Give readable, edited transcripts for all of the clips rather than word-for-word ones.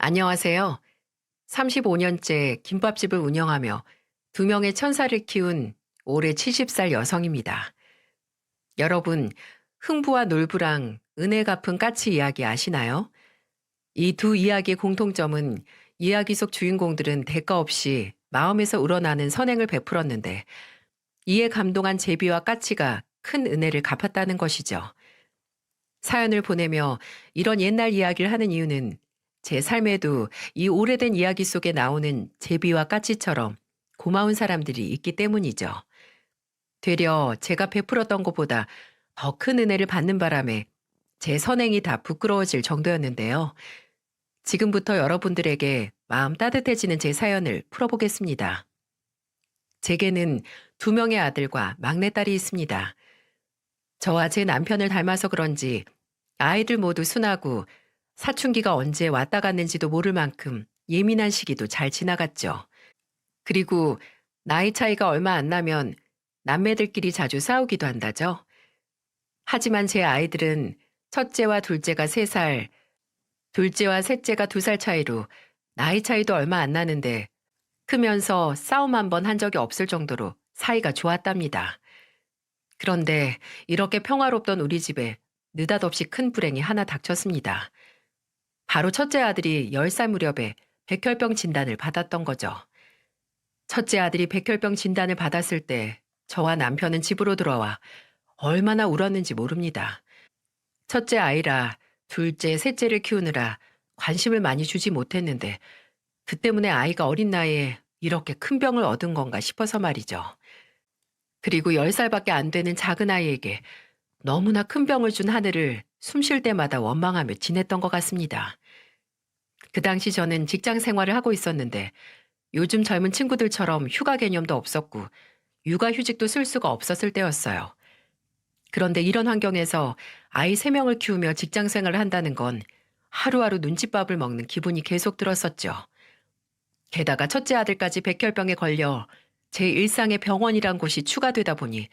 안녕하세요. 35년째 김밥집을 운영하며 두 명의 천사를 키운 올해 70살 여성입니다. 여러분, 흥부와 놀부랑 은혜 갚은 까치 이야기 아시나요? 이 두 이야기의 공통점은 이야기 속 주인공들은 대가 없이 마음에서 우러나는 선행을 베풀었는데 이에 감동한 제비와 까치가 큰 은혜를 갚았다는 것이죠. 사연을 보내며 이런 옛날 이야기를 하는 이유는 제 삶에도 이 오래된 이야기 속에 나오는 제비와 까치처럼 고마운 사람들이 있기 때문이죠. 되려 제가 베풀었던 것보다 더 큰 은혜를 받는 바람에 제 선행이 다 부끄러워질 정도였는데요. 지금부터 여러분들에게 마음 따뜻해지는 제 사연을 풀어보겠습니다. 제게는 두 명의 아들과 막내딸이 있습니다. 저와 제 남편을 닮아서 그런지 아이들 모두 순하고 사춘기가 언제 왔다 갔는지도 모를 만큼 예민한 시기도 잘 지나갔죠. 그리고 나이 차이가 얼마 안 나면 남매들끼리 자주 싸우기도 한다죠. 하지만 제 아이들은 첫째와 둘째가 3살, 둘째와 셋째가 2살 차이로 나이 차이도 얼마 안 나는데 크면서 싸움 한 번 한 적이 없을 정도로 사이가 좋았답니다. 그런데 이렇게 평화롭던 우리 집에 느닷없이 큰 불행이 하나 닥쳤습니다. 바로 첫째 아들이 10살 무렵에 백혈병 진단을 받았던 거죠. 첫째 아들이 백혈병 진단을 받았을 때 저와 남편은 집으로 들어와 얼마나 울었는지 모릅니다. 첫째 아이라 둘째, 셋째를 키우느라 관심을 많이 주지 못했는데 그 때문에 아이가 어린 나이에 이렇게 큰 병을 얻은 건가 싶어서 말이죠. 그리고 10살밖에 안 되는 작은 아이에게 너무나 큰 병을 준 하늘을 숨쉴 때마다 원망하며 지냈던 것 같습니다. 그 당시 저는 직장 생활을 하고 있었는데 요즘 젊은 친구들처럼 휴가 개념도 없었고 육아휴직도 쓸 수가 없었을 때였어요. 그런데 이런 환경에서 아이 3명을 키우며 직장 생활을 한다는 건 하루하루 눈칫밥을 먹는 기분이 계속 들었었죠. 게다가 첫째 아들까지 백혈병에 걸려 제 일상에 병원이란 곳이 추가되다 보니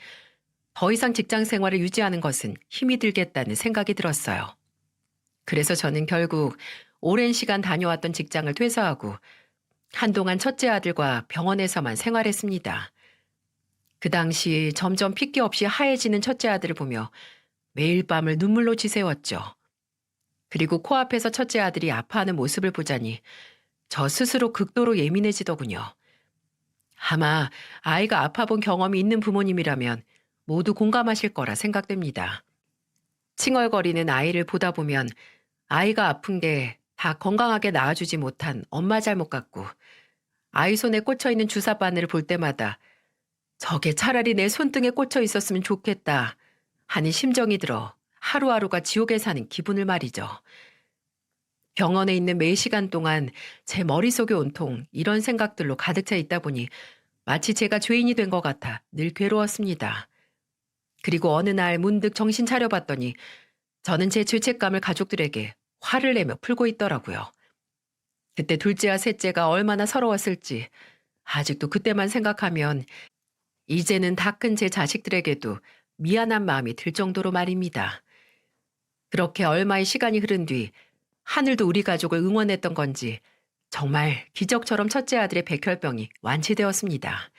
더 이상 직장 생활을 유지하는 것은 힘이 들겠다는 생각이 들었어요. 그래서 저는 결국 오랜 시간 다녀왔던 직장을 퇴사하고 한동안 첫째 아들과 병원에서만 생활했습니다. 그 당시 점점 핏기 없이 하얘지는 첫째 아들을 보며 매일 밤을 눈물로 지새웠죠. 그리고 코앞에서 첫째 아들이 아파하는 모습을 보자니 저 스스로 극도로 예민해지더군요. 아마 아이가 아파본 경험이 있는 부모님이라면 모두 공감하실 거라 생각됩니다. 칭얼거리는 아이를 보다 보면 아이가 아픈 게 다 건강하게 나아주지 못한 엄마 잘못 같고 아이 손에 꽂혀 있는 주사 바늘을 볼 때마다 저게 차라리 내 손등에 꽂혀 있었으면 좋겠다 하는 심정이 들어 하루하루가 지옥에 사는 기분을 말이죠. 병원에 있는 매 시간 동안 제 머릿속에 온통 이런 생각들로 가득 차 있다 보니 마치 제가 죄인이 된 것 같아 늘 괴로웠습니다. 그리고 어느 날 문득 정신 차려봤더니 저는 제 죄책감을 가족들에게 화를 내며 풀고 있더라고요. 그때 둘째와 셋째가 얼마나 서러웠을지 아직도 그때만 생각하면 이제는 다 큰 제 자식들에게도 미안한 마음이 들 정도로 말입니다. 그렇게 얼마의 시간이 흐른 뒤 하늘도 우리 가족을 응원했던 건지 정말 기적처럼 첫째 아들의 백혈병이 완치되었습니다.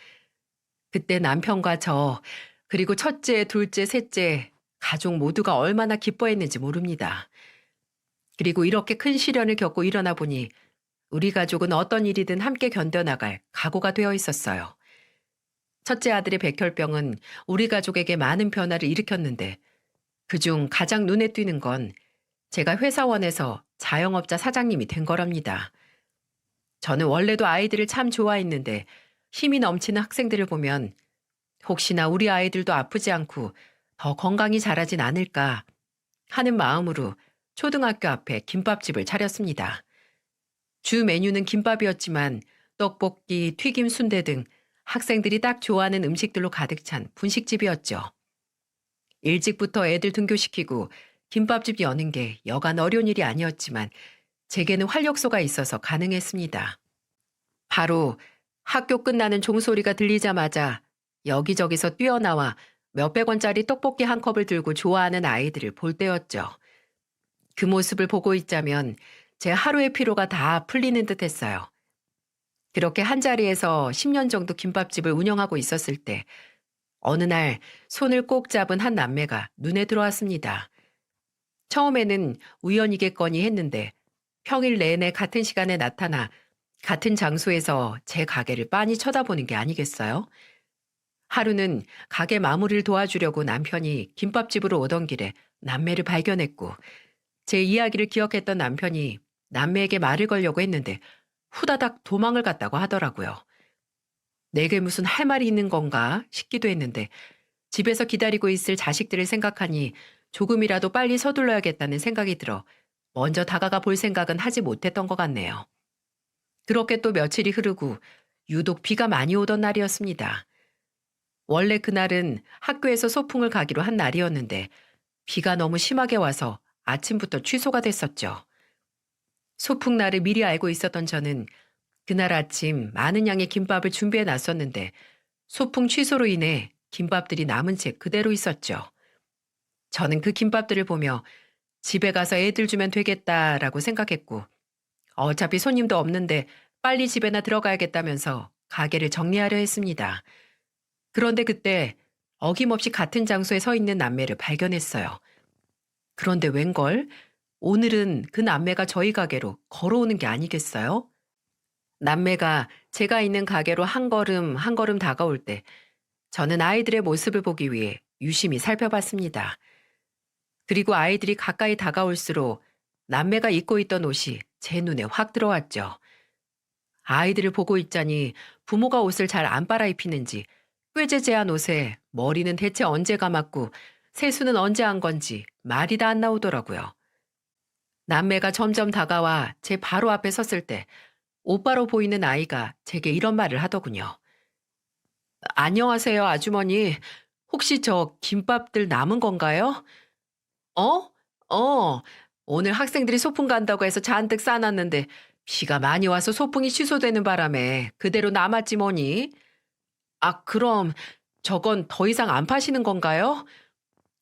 그때 남편과 저 그리고 첫째, 둘째, 셋째 가족 모두가 얼마나 기뻐했는지 모릅니다. 그리고 이렇게 큰 시련을 겪고 일어나 보니 우리 가족은 어떤 일이든 함께 견뎌나갈 각오가 되어 있었어요. 첫째 아들의 백혈병은 우리 가족에게 많은 변화를 일으켰는데 그중 가장 눈에 띄는 건 제가 회사원에서 자영업자 사장님이 된 거랍니다. 저는 원래도 아이들을 참 좋아했는데 힘이 넘치는 학생들을 보면 혹시나 우리 아이들도 아프지 않고 더 건강히 자라진 않을까 하는 마음으로 초등학교 앞에 김밥집을 차렸습니다. 주 메뉴는 김밥이었지만 떡볶이, 튀김 순대 등 학생들이 딱 좋아하는 음식들로 가득 찬 분식집이었죠. 일찍부터 애들 등교시키고 김밥집 여는 게 여간 어려운 일이 아니었지만 제게는 활력소가 있어서 가능했습니다. 바로 학교 끝나는 종소리가 들리자마자 여기저기서 뛰어나와 몇백 원짜리 떡볶이 한 컵을 들고 좋아하는 아이들을 볼 때였죠. 그 모습을 보고 있자면 제 하루의 피로가 다 풀리는 듯 했어요. 그렇게 한자리에서 10년 정도 김밥집을 운영하고 있었을 때 어느 날 손을 꼭 잡은 한 남매가 눈에 들어왔습니다. 처음에는 우연이겠거니 했는데 평일 내내 같은 시간에 나타나 같은 장소에서 제 가게를 빤히 쳐다보는 게 아니겠어요? 하루는 가게 마무리를 도와주려고 남편이 김밥집으로 오던 길에 남매를 발견했고 제 이야기를 기억했던 남편이 남매에게 말을 걸려고 했는데 후다닥 도망을 갔다고 하더라고요. 내게 무슨 할 말이 있는 건가 싶기도 했는데 집에서 기다리고 있을 자식들을 생각하니 조금이라도 빨리 서둘러야겠다는 생각이 들어 먼저 다가가 볼 생각은 하지 못했던 것 같네요. 그렇게 또 며칠이 흐르고 유독 비가 많이 오던 날이었습니다. 원래 그날은 학교에서 소풍을 가기로 한 날이었는데 비가 너무 심하게 와서 아침부터 취소가 됐었죠. 소풍 날을 미리 알고 있었던 저는 그날 아침 많은 양의 김밥을 준비해 놨었는데 소풍 취소로 인해 김밥들이 남은 채 그대로 있었죠. 저는 그 김밥들을 보며 집에 가서 애들 주면 되겠다라고 생각했고 어차피 손님도 없는데 빨리 집에나 들어가야겠다면서 가게를 정리하려 했습니다. 그런데 그때 어김없이 같은 장소에 서 있는 남매를 발견했어요. 그런데 웬걸? 오늘은 그 남매가 저희 가게로 걸어오는 게 아니겠어요? 남매가 제가 있는 가게로 한 걸음 한 걸음 다가올 때 저는 아이들의 모습을 보기 위해 유심히 살펴봤습니다. 그리고 아이들이 가까이 다가올수록 남매가 입고 있던 옷이 제 눈에 확 들어왔죠. 아이들을 보고 있자니 부모가 옷을 잘 안 빨아입히는지 꾀재재한 옷에 머리는 대체 언제 감았고 세수는 언제 한 건지 말이 다 안 나오더라고요. 남매가 점점 다가와 제 바로 앞에 섰을 때 오빠로 보이는 아이가 제게 이런 말을 하더군요. 안녕하세요, 아주머니. 혹시 저 김밥들 남은 건가요? 어? 어. 오늘 학생들이 소풍 간다고 해서 잔뜩 싸놨는데 비가 많이 와서 소풍이 취소되는 바람에 그대로 남았지 뭐니. 아, 그럼 저건 더 이상 안 파시는 건가요?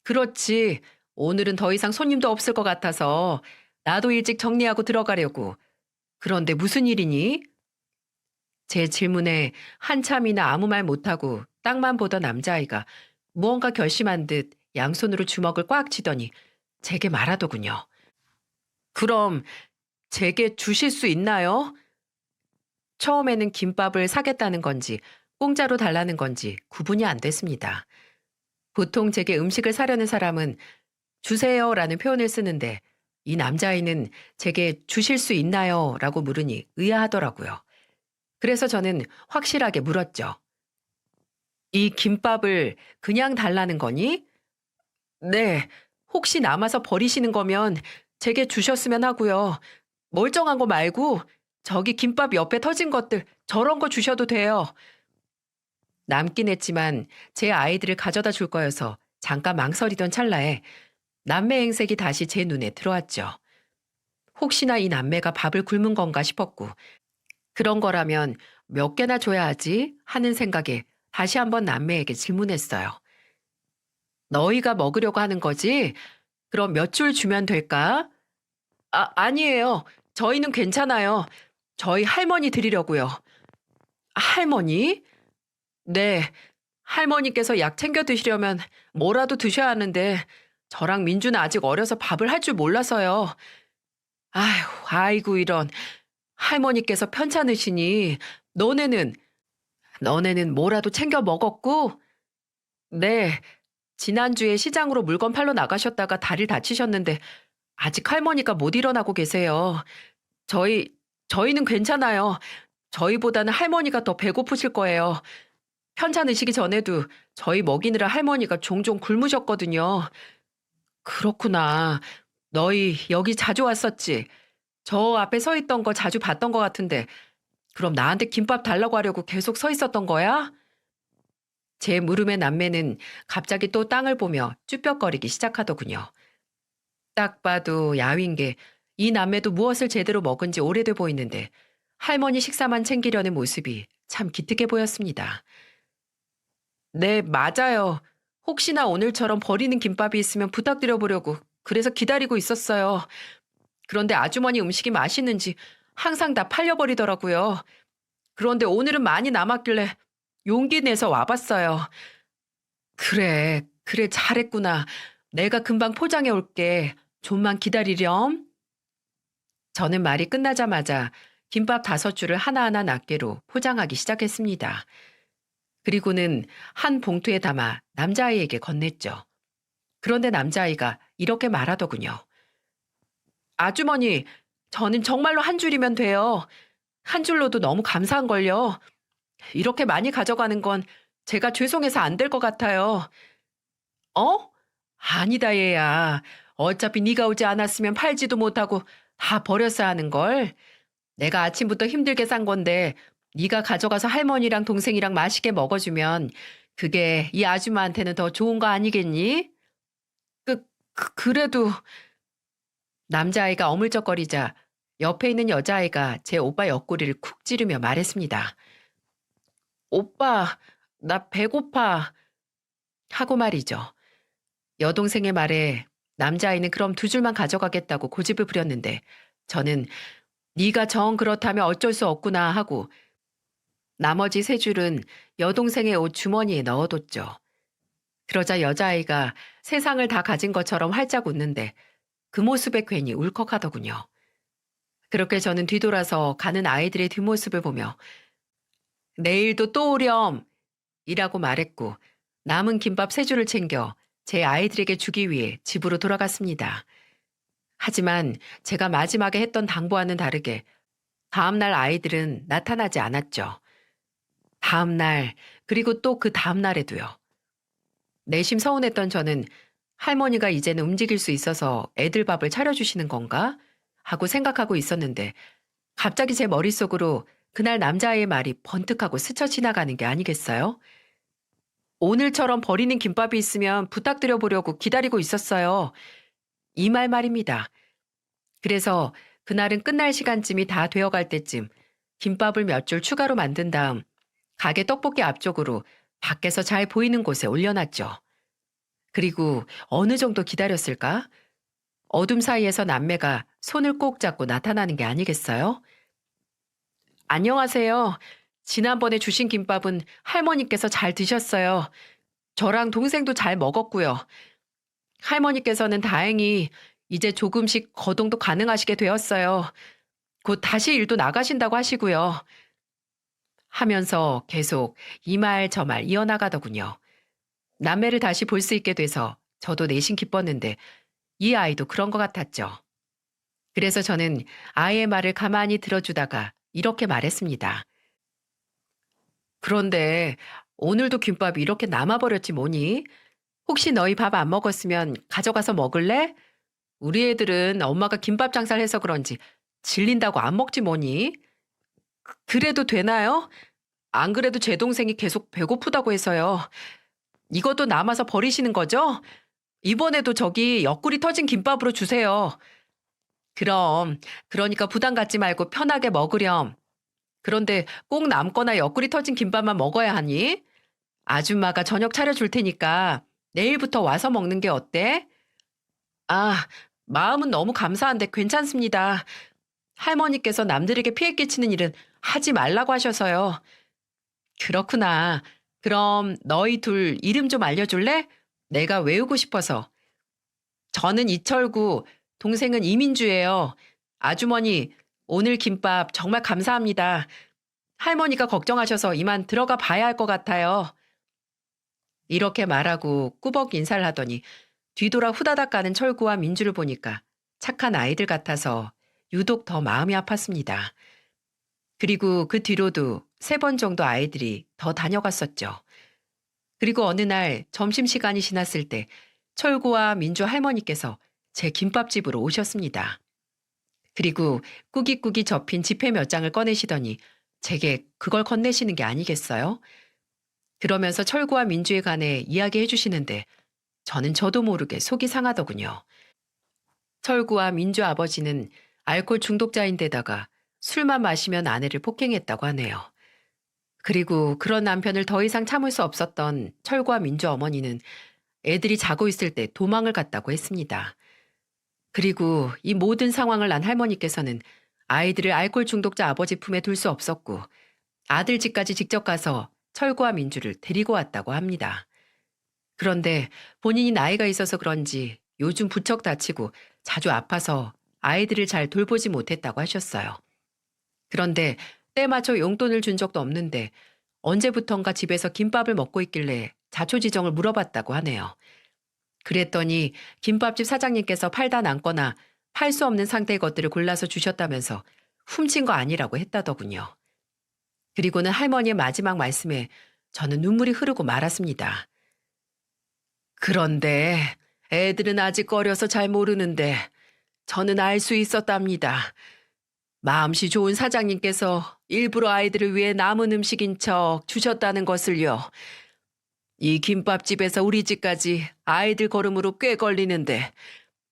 그렇지. 오늘은 더 이상 손님도 없을 것 같아서 나도 일찍 정리하고 들어가려고. 그런데 무슨 일이니? 제 질문에 한참이나 아무 말 못하고 땅만 보던 남자아이가 무언가 결심한 듯 양손으로 주먹을 꽉 쥐더니 제게 말하더군요. 그럼 제게 주실 수 있나요? 처음에는 김밥을 사겠다는 건지 공짜로 달라는 건지 구분이 안 됐습니다. 보통 제게 음식을 사려는 사람은 주세요라는 표현을 쓰는데 이 남자아이는 제게 주실 수 있나요? 라고 물으니 의아하더라고요. 그래서 저는 확실하게 물었죠. 이 김밥을 그냥 달라는 거니? 네. 혹시 남아서 버리시는 거면 제게 주셨으면 하고요. 멀쩡한 거 말고 저기 김밥 옆에 터진 것들 저런 거 주셔도 돼요. 남긴 했지만 제 아이들을 가져다 줄 거여서 잠깐 망설이던 찰나에 남매 행색이 다시 제 눈에 들어왔죠. 혹시나 이 남매가 밥을 굶은 건가 싶었고 그런 거라면 몇 개나 줘야 하지 하는 생각에 다시 한번 남매에게 질문했어요. 너희가 먹으려고 하는 거지? 그럼 몇 줄 주면 될까? 아, 아니에요. 저희는 괜찮아요. 저희 할머니 드리려고요. 할머니? 네. 할머니께서 약 챙겨 드시려면 뭐라도 드셔야 하는데 저랑 민주는 아직 어려서 밥을 할 줄 몰라서요. 아휴, 아이고 이런. 할머니께서 편찮으시니 너네는 뭐라도 챙겨 먹었고? 네. 지난주에 시장으로 물건 팔러 나가셨다가 다리를 다치셨는데 아직 할머니가 못 일어나고 계세요. 저희 저희는 괜찮아요. 저희보다는 할머니가 더 배고프실 거예요. 편찮으시기 전에도 저희 먹이느라 할머니가 종종 굶으셨거든요. 그렇구나. 너희 여기 자주 왔었지? 저 앞에 서 있던 거 자주 봤던 것 같은데 그럼 나한테 김밥 달라고 하려고 계속 서 있었던 거야? 제 물음에 남매는 갑자기 또 땅을 보며 쭈뼛거리기 시작하더군요. 딱 봐도 야윈 게 이 남매도 무엇을 제대로 먹은 지 오래돼 보이는데 할머니 식사만 챙기려는 모습이 참 기특해 보였습니다. 네, 맞아요. 혹시나 오늘처럼 버리는 김밥이 있으면 부탁드려 보려고 그래서 기다리고 있었어요. 그런데 아주머니 음식이 맛있는지 항상 다 팔려버리더라고요. 그런데 오늘은 많이 남았길래 용기 내서 와봤어요. 그래, 그래, 잘했구나. 내가 금방 포장해 올게. 좀만 기다리렴. 저는 말이 끝나자마자 김밥 5줄을 하나하나 낱개로 포장하기 시작했습니다. 그리고는 한 봉투에 담아 남자아이에게 건넸죠. 그런데 남자아이가 이렇게 말하더군요. 아주머니, 저는 정말로 한 줄이면 돼요. 한 줄로도 너무 감사한걸요. 이렇게 많이 가져가는 건 제가 죄송해서 안 될 것 같아요. 어? 아니다 얘야. 어차피 네가 오지 않았으면 팔지도 못하고 다 버렸어야 하는걸. 내가 아침부터 힘들게 산 건데 네가 가져가서 할머니랑 동생이랑 맛있게 먹어주면 그게 이 아줌마한테는 더 좋은 거 아니겠니? 그래도 남자아이가 어물쩍거리자 옆에 있는 여자아이가 제 오빠 옆구리를 쿡 찌르며 말했습니다. 오빠, 나 배고파. 하고 말이죠. 여동생의 말에 남자아이는 그럼 2줄만 가져가겠다고 고집을 부렸는데 저는 네가 정 그렇다면 어쩔 수 없구나 하고 나머지 3줄은 여동생의 옷 주머니에 넣어뒀죠. 그러자 여자아이가 세상을 다 가진 것처럼 활짝 웃는데 그 모습에 괜히 울컥하더군요. 그렇게 저는 뒤돌아서 가는 아이들의 뒷모습을 보며 내일도 또 오렴! 이라고 말했고 남은 김밥 3줄을 챙겨 제 아이들에게 주기 위해 집으로 돌아갔습니다. 하지만 제가 마지막에 했던 당부와는 다르게 다음날 아이들은 나타나지 않았죠. 다음날 그리고 또 그 다음날에도요. 내심 서운했던 저는 할머니가 이제는 움직일 수 있어서 애들 밥을 차려주시는 건가? 하고 생각하고 있었는데 갑자기 제 머릿속으로 그날 남자아이의 말이 번뜩하고 스쳐 지나가는 게 아니겠어요? 오늘처럼 버리는 김밥이 있으면 부탁드려 보려고 기다리고 있었어요. 이 말입니다. 그래서 그날은 끝날 시간쯤이 다 되어갈 때쯤 김밥을 몇 줄 추가로 만든 다음 가게 떡볶이 앞쪽으로 밖에서 잘 보이는 곳에 올려놨죠. 그리고 어느 정도 기다렸을까? 어둠 사이에서 남매가 손을 꼭 잡고 나타나는 게 아니겠어요? 안녕하세요. 지난번에 주신 김밥은 할머니께서 잘 드셨어요. 저랑 동생도 잘 먹었고요. 할머니께서는 다행히 이제 조금씩 거동도 가능하시게 되었어요. 곧 다시 일도 나가신다고 하시고요. 하면서 계속 이 말 저 말 이어나가더군요. 남매를 다시 볼 수 있게 돼서 저도 내심 기뻤는데 이 아이도 그런 것 같았죠. 그래서 저는 아이의 말을 가만히 들어주다가 이렇게 말했습니다. 그런데 오늘도 김밥이 이렇게 남아버렸지 뭐니? 혹시 너희 밥 안 먹었으면 가져가서 먹을래? 우리 애들은 엄마가 김밥 장사를 해서 그런지 질린다고 안 먹지 뭐니? 그래도 되나요? 안 그래도 제 동생이 계속 배고프다고 해서요. 이것도 남아서 버리시는 거죠? 이번에도 저기 옆구리 터진 김밥으로 주세요. 그럼, 그러니까 부담 갖지 말고 편하게 먹으렴. 그런데 꼭 남거나 옆구리 터진 김밥만 먹어야 하니? 아줌마가 저녁 차려줄 테니까 내일부터 와서 먹는 게 어때? 아, 마음은 너무 감사한데 괜찮습니다. 할머니께서 남들에게 피해 끼치는 일은 하지 말라고 하셔서요. 그렇구나. 그럼 너희 둘 이름 좀 알려줄래? 내가 외우고 싶어서. 저는 이철구, 동생은 이민주예요. 아주머니, 오늘 김밥 정말 감사합니다. 할머니가 걱정하셔서 이만 들어가 봐야 할 것 같아요. 이렇게 말하고 꾸벅 인사를 하더니 뒤돌아 후다닥 가는 철구와 민주를 보니까 착한 아이들 같아서 유독 더 마음이 아팠습니다. 그리고 그 뒤로도 3번 정도 아이들이 더 다녀갔었죠. 그리고 어느 날 점심시간이 지났을 때 철구와 민주 할머니께서 제 김밥집으로 오셨습니다. 그리고 꾸깃꾸깃 접힌 지폐 몇 장을 꺼내시더니 제게 그걸 건네시는 게 아니겠어요? 그러면서 철구와 민주에 관해 이야기해 주시는데 저는 저도 모르게 속이 상하더군요. 철구와 민주 아버지는 알코올 중독자인데다가 술만 마시면 아내를 폭행했다고 하네요. 그리고 그런 남편을 더 이상 참을 수 없었던 철구와 민주 어머니는 애들이 자고 있을 때 도망을 갔다고 했습니다. 그리고 이 모든 상황을 안 할머니께서는 아이들을 알코올 중독자 아버지 품에 둘 수 없었고 아들 집까지 직접 가서 철구와 민주를 데리고 왔다고 합니다. 그런데 본인이 나이가 있어서 그런지 요즘 부쩍 다치고 자주 아파서 아이들을 잘 돌보지 못했다고 하셨어요. 그런데 때 맞춰 용돈을 준 적도 없는데 언제부턴가 집에서 김밥을 먹고 있길래 자초지정을 물어봤다고 하네요. 그랬더니 김밥집 사장님께서 팔다 남거나 팔 수 없는 상태의 것들을 골라서 주셨다면서 훔친 거 아니라고 했다더군요. 그리고는 할머니의 마지막 말씀에 저는 눈물이 흐르고 말았습니다. 그런데 애들은 아직 어려서 잘 모르는데 저는 알 수 있었답니다. 마음씨 좋은 사장님께서 일부러 아이들을 위해 남은 음식인 척 주셨다는 것을요. 이 김밥집에서 우리 집까지 아이들 걸음으로 꽤 걸리는데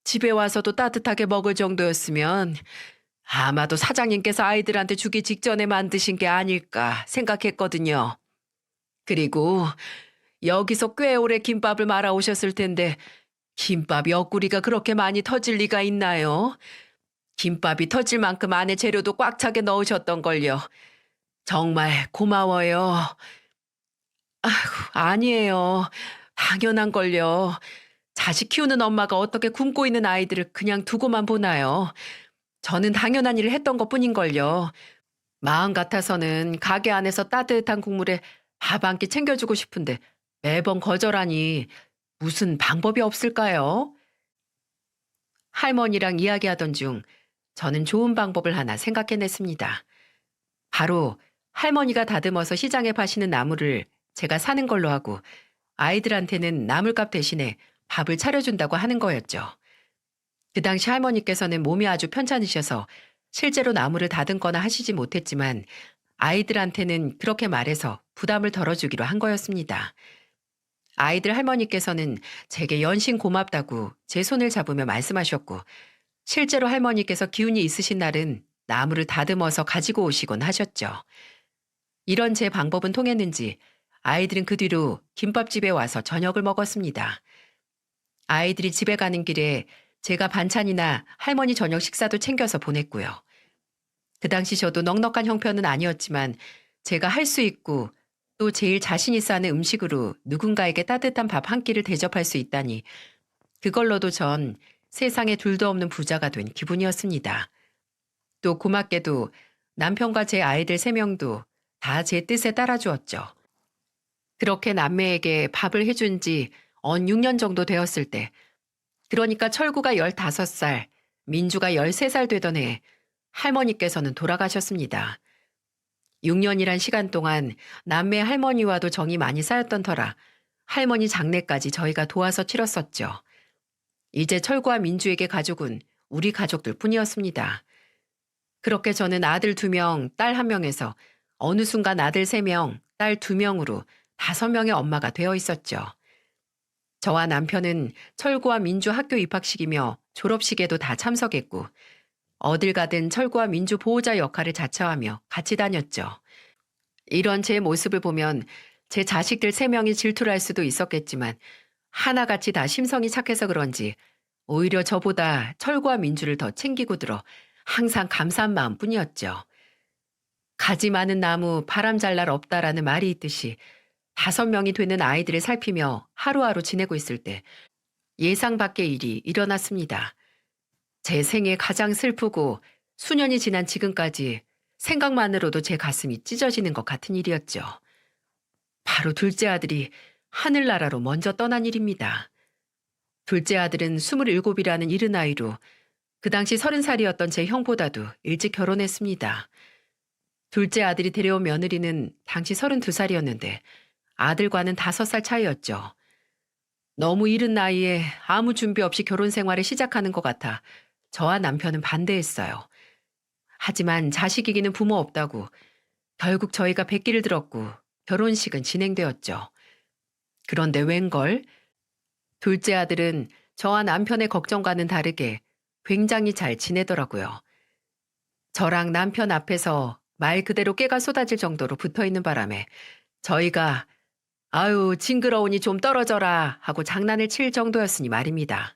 집에 와서도 따뜻하게 먹을 정도였으면 아마도 사장님께서 아이들한테 주기 직전에 만드신 게 아닐까 생각했거든요. 그리고 여기서 꽤 오래 김밥을 말아 오셨을 텐데 김밥 옆구리가 그렇게 많이 터질 리가 있나요? 김밥이 터질 만큼 안에 재료도 꽉 차게 넣으셨던걸요. 정말 고마워요. 아니에요. 당연한걸요. 자식 키우는 엄마가 어떻게 굶고 있는 아이들을 그냥 두고만 보나요? 저는 당연한 일을 했던 것뿐인걸요. 마음 같아서는 가게 안에서 따뜻한 국물에 밥 한 끼 챙겨주고 싶은데 매번 거절하니 무슨 방법이 없을까요? 할머니랑 이야기하던 중 저는 좋은 방법을 하나 생각해냈습니다. 바로 할머니가 다듬어서 시장에 파시는 나물을 제가 사는 걸로 하고 아이들한테는 나물값 대신에 밥을 차려준다고 하는 거였죠. 그 당시 할머니께서는 몸이 아주 편찮으셔서 실제로 나물을 다듬거나 하시지 못했지만 아이들한테는 그렇게 말해서 부담을 덜어주기로 한 거였습니다. 아이들 할머니께서는 제게 연신 고맙다고 제 손을 잡으며 말씀하셨고 실제로 할머니께서 기운이 있으신 날은 나물을 다듬어서 가지고 오시곤 하셨죠. 이런 제 방법은 통했는지 아이들은 그 뒤로 김밥집에 와서 저녁을 먹었습니다. 아이들이 집에 가는 길에 제가 반찬이나 할머니 저녁 식사도 챙겨서 보냈고요. 그 당시 저도 넉넉한 형편은 아니었지만 제가 할 수 있고 또 제일 자신 있어 하는 음식으로 누군가에게 따뜻한 밥 한 끼를 대접할 수 있다니 그걸로도 전 세상에 둘도 없는 부자가 된 기분이었습니다. 또 고맙게도 남편과 제 아이들 3명도 다 제 뜻에 따라주었죠. 그렇게 남매에게 밥을 해준 지 언 6년 정도 되었을 때, 그러니까 철구가 15살, 민주가 13살 되던 해 할머니께서는 돌아가셨습니다. 6년이란 시간 동안 남매 할머니와도 정이 많이 쌓였던 터라 할머니 장례까지 저희가 도와서 치렀었죠. 이제 철구와 민주에게 가족은 우리 가족들 뿐이었습니다. 그렇게 저는 아들 2명, 딸 1명에서 어느 순간 아들 3명, 딸 2명으로 5명의 엄마가 되어 있었죠. 저와 남편은 철구와 민주 학교 입학식이며 졸업식에도 다 참석했고 어딜 가든 철구와 민주 보호자 역할을 자처하며 같이 다녔죠. 이런 제 모습을 보면 제 자식들 3명이 질투를 할 수도 있었겠지만 하나같이 다 심성이 착해서 그런지 오히려 저보다 철구와 민주를 더 챙기고 들어 항상 감사한 마음뿐이었죠. 가지 많은 나무 바람 잘 날 없다라는 말이 있듯이 5명이 되는 아이들을 살피며 하루하루 지내고 있을 때 예상 밖의 일이 일어났습니다. 제 생애 가장 슬프고 수년이 지난 지금까지 생각만으로도 제 가슴이 찢어지는 것 같은 일이었죠. 바로 둘째 아들이 하늘나라로 먼저 떠난 일입니다. 둘째 아들은 27이라는 이른 나이로 그 당시 30살이었던 제 형보다도 일찍 결혼했습니다. 둘째 아들이 데려온 며느리는 당시 32살이었는데 아들과는 5살 차이였죠. 너무 이른 나이에 아무 준비 없이 결혼 생활을 시작하는 것 같아 저와 남편은 반대했어요. 하지만 자식이기는 부모 없다고 결국 저희가 백기를 들었고 결혼식은 진행되었죠. 그런데 웬걸? 둘째 아들은 저와 남편의 걱정과는 다르게 굉장히 잘 지내더라고요. 저랑 남편 앞에서 말 그대로 깨가 쏟아질 정도로 붙어있는 바람에 저희가 아유 징그러우니 좀 떨어져라 하고 장난을 칠 정도였으니 말입니다.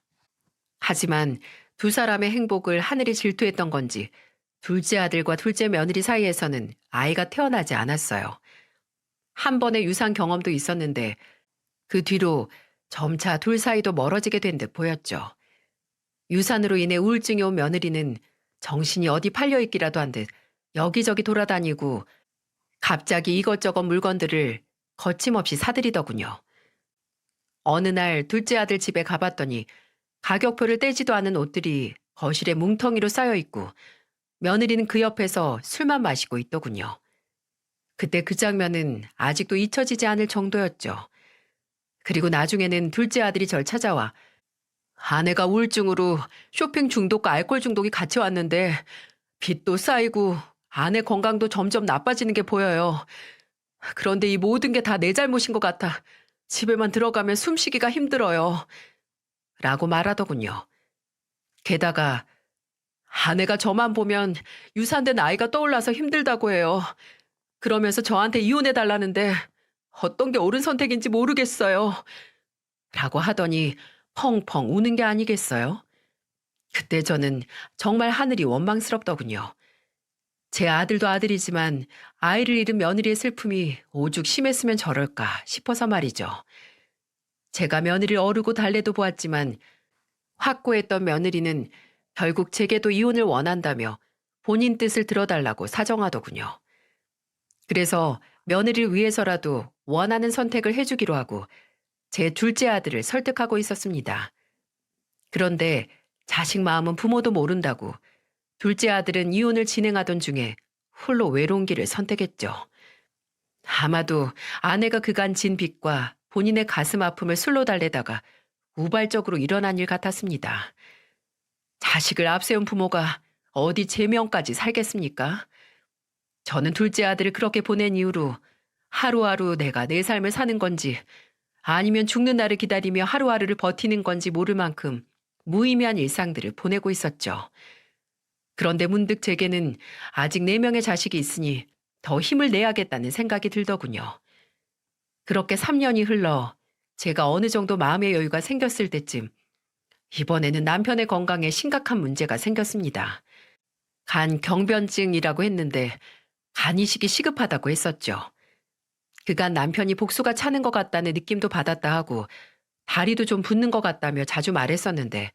하지만 두 사람의 행복을 하늘이 질투했던 건지 둘째 아들과 둘째 며느리 사이에서는 아이가 태어나지 않았어요. 한 번의 유산 경험도 있었는데 그 뒤로 점차 둘 사이도 멀어지게 된 듯 보였죠. 유산으로 인해 우울증이 온 며느리는 정신이 어디 팔려있기라도 한 듯 여기저기 돌아다니고 갑자기 이것저것 물건들을 거침없이 사들이더군요. 어느 날 둘째 아들 집에 가봤더니 가격표를 떼지도 않은 옷들이 거실에 뭉텅이로 쌓여 있고 며느리는 그 옆에서 술만 마시고 있더군요. 그때 그 장면은 아직도 잊혀지지 않을 정도였죠. 그리고 나중에는 둘째 아들이 절 찾아와 아내가 우울증으로 쇼핑 중독과 알코올 중독이 같이 왔는데 빚도 쌓이고 아내 건강도 점점 나빠지는 게 보여요. 그런데 이 모든 게 다 내 잘못인 것 같아. 집에만 들어가면 숨쉬기가 힘들어요. 라고 말하더군요. 게다가 아내가 저만 보면 유산된 아이가 떠올라서 힘들다고 해요. 그러면서 저한테 이혼해달라는데 어떤 게 옳은 선택인지 모르겠어요. 라고 하더니 펑펑 우는 게 아니겠어요? 그때 저는 정말 하늘이 원망스럽더군요. 제 아들도 아들이지만 아이를 잃은 며느리의 슬픔이 오죽 심했으면 저럴까 싶어서 말이죠. 제가 며느리를 어르고 달래도 보았지만 확고했던 며느리는 결국 제게도 이혼을 원한다며 본인 뜻을 들어달라고 사정하더군요. 그래서 며느리를 위해서라도 원하는 선택을 해주기로 하고 제 둘째 아들을 설득하고 있었습니다. 그런데 자식 마음은 부모도 모른다고 둘째 아들은 이혼을 진행하던 중에 홀로 외로운 길을 선택했죠. 아마도 아내가 그간 진 빚과 본인의 가슴 아픔을 술로 달래다가 우발적으로 일어난 일 같았습니다. 자식을 앞세운 부모가 어디 제명까지 살겠습니까? 저는 둘째 아들을 그렇게 보낸 이후로 하루하루 내가 내 삶을 사는 건지 아니면 죽는 날을 기다리며 하루하루를 버티는 건지 모를 만큼 무의미한 일상들을 보내고 있었죠. 그런데 문득 제게는 아직 4명의 자식이 있으니 더 힘을 내야겠다는 생각이 들더군요. 그렇게 3년이 흘러 제가 어느 정도 마음의 여유가 생겼을 때쯤 이번에는 남편의 건강에 심각한 문제가 생겼습니다. 간 경변증이라고 했는데 간 이식이 시급하다고 했었죠. 그간 남편이 복수가 차는 것 같다는 느낌도 받았다 하고 다리도 좀 붓는 것 같다며 자주 말했었는데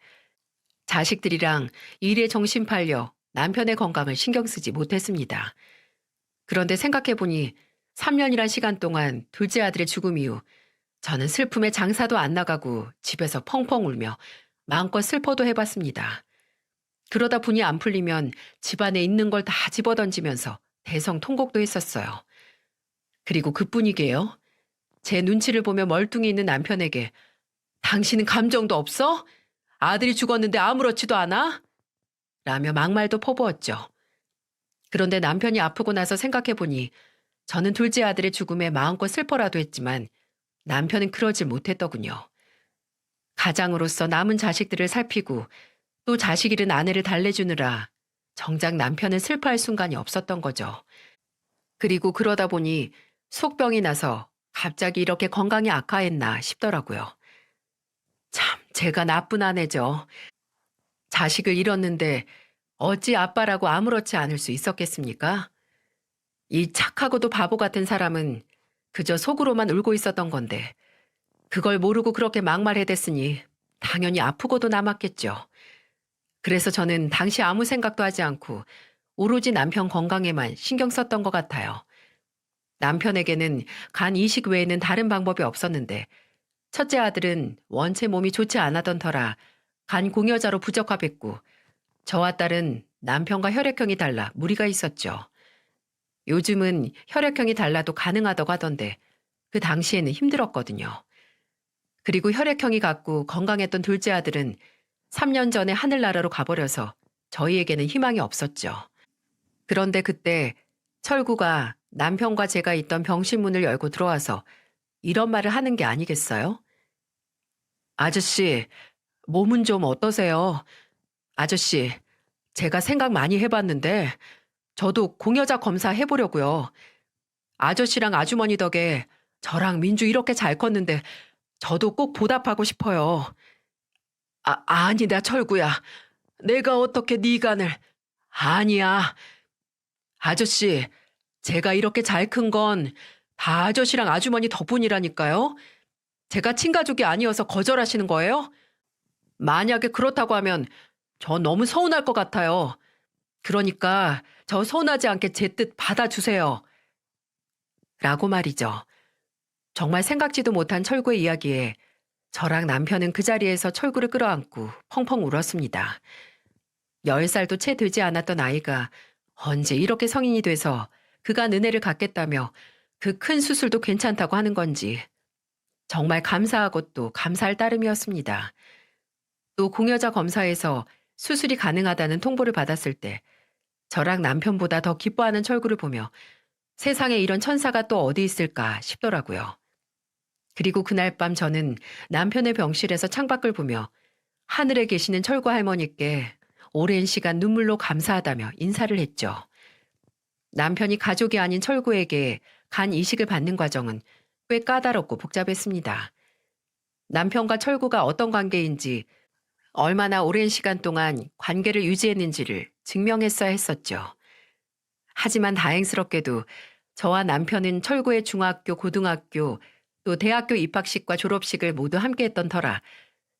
자식들이랑 일에 정신 팔려 남편의 건강을 신경 쓰지 못했습니다. 그런데 생각해보니 3년이란 시간 동안 둘째 아들의 죽음 이후 저는 슬픔에 장사도 안 나가고 집에서 펑펑 울며 마음껏 슬퍼도 해봤습니다. 그러다 분이 안 풀리면 집안에 있는 걸 다 집어던지면서 대성통곡도 했었어요. 그리고 그뿐이게요. 제 눈치를 보며 멀뚱히 있는 남편에게 당신은 감정도 없어? 아들이 죽었는데 아무렇지도 않아? 라며 막말도 퍼부었죠. 그런데 남편이 아프고 나서 생각해보니 저는 둘째 아들의 죽음에 마음껏 슬퍼라도 했지만 남편은 그러질 못했더군요. 가장으로서 남은 자식들을 살피고 또 자식 잃은 아내를 달래주느라 정작 남편은 슬퍼할 순간이 없었던 거죠. 그리고 그러다 보니 속병이 나서 갑자기 이렇게 건강이 악화했나 싶더라고요. 참, 제가 나쁜 아내죠. 자식을 잃었는데 어찌 아빠라고 아무렇지 않을 수 있었겠습니까? 이 착하고도 바보 같은 사람은 그저 속으로만 울고 있었던 건데 그걸 모르고 그렇게 막말해댔으니 당연히 아프고도 남았겠죠. 그래서 저는 당시 아무 생각도 하지 않고 오로지 남편 건강에만 신경 썼던 것 같아요. 남편에게는 간 이식 외에는 다른 방법이 없었는데 첫째 아들은 원체 몸이 좋지 않았던 터라 간 공여자로 부적합했고 저와 딸은 남편과 혈액형이 달라 무리가 있었죠. 요즘은 혈액형이 달라도 가능하다고 하던데 그 당시에는 힘들었거든요. 그리고 혈액형이 같고 건강했던 둘째 아들은 3년 전에 하늘나라로 가버려서 저희에게는 희망이 없었죠. 그런데 그때 철구가 남편과 제가 있던 병실문을 열고 들어와서 이런 말을 하는 게 아니겠어요? 아저씨, 몸은 좀 어떠세요? 아저씨, 제가 생각 많이 해봤는데 저도 공여자 검사 해보려고요. 아저씨랑 아주머니 덕에 저랑 민주 이렇게 잘 컸는데 저도 꼭 보답하고 싶어요. 아니다, 철구야. 내가 어떻게 네 간을... 아니야. 아저씨, 제가 이렇게 잘 큰 건 다 아저씨랑 아주머니 덕분이라니까요. 제가 친가족이 아니어서 거절하시는 거예요? 만약에 그렇다고 하면 저 너무 서운할 것 같아요. 그러니까 저 서운하지 않게 제 뜻 받아주세요. 라고 말이죠. 정말 생각지도 못한 철구의 이야기에 저랑 남편은 그 자리에서 철구를 끌어안고 펑펑 울었습니다. 10살도 채 되지 않았던 아이가 언제 이렇게 성인이 돼서 그간 은혜를 갚겠다며 그 큰 수술도 괜찮다고 하는 건지 정말 감사하고 또 감사할 따름이었습니다. 또 공여자 검사에서 수술이 가능하다는 통보를 받았을 때 저랑 남편보다 더 기뻐하는 철구를 보며 세상에 이런 천사가 또 어디 있을까 싶더라고요. 그리고 그날 밤 저는 남편의 병실에서 창밖을 보며 하늘에 계시는 철구 할머니께 오랜 시간 눈물로 감사하다며 인사를 했죠. 남편이 가족이 아닌 철구에게 간 이식을 받는 과정은 꽤 까다롭고 복잡했습니다. 남편과 철구가 어떤 관계인지 얼마나 오랜 시간 동안 관계를 유지했는지를 증명했어야 했었죠. 하지만 다행스럽게도 저와 남편은 철구의 중학교, 고등학교, 또 대학교 입학식과 졸업식을 모두 함께 했던 터라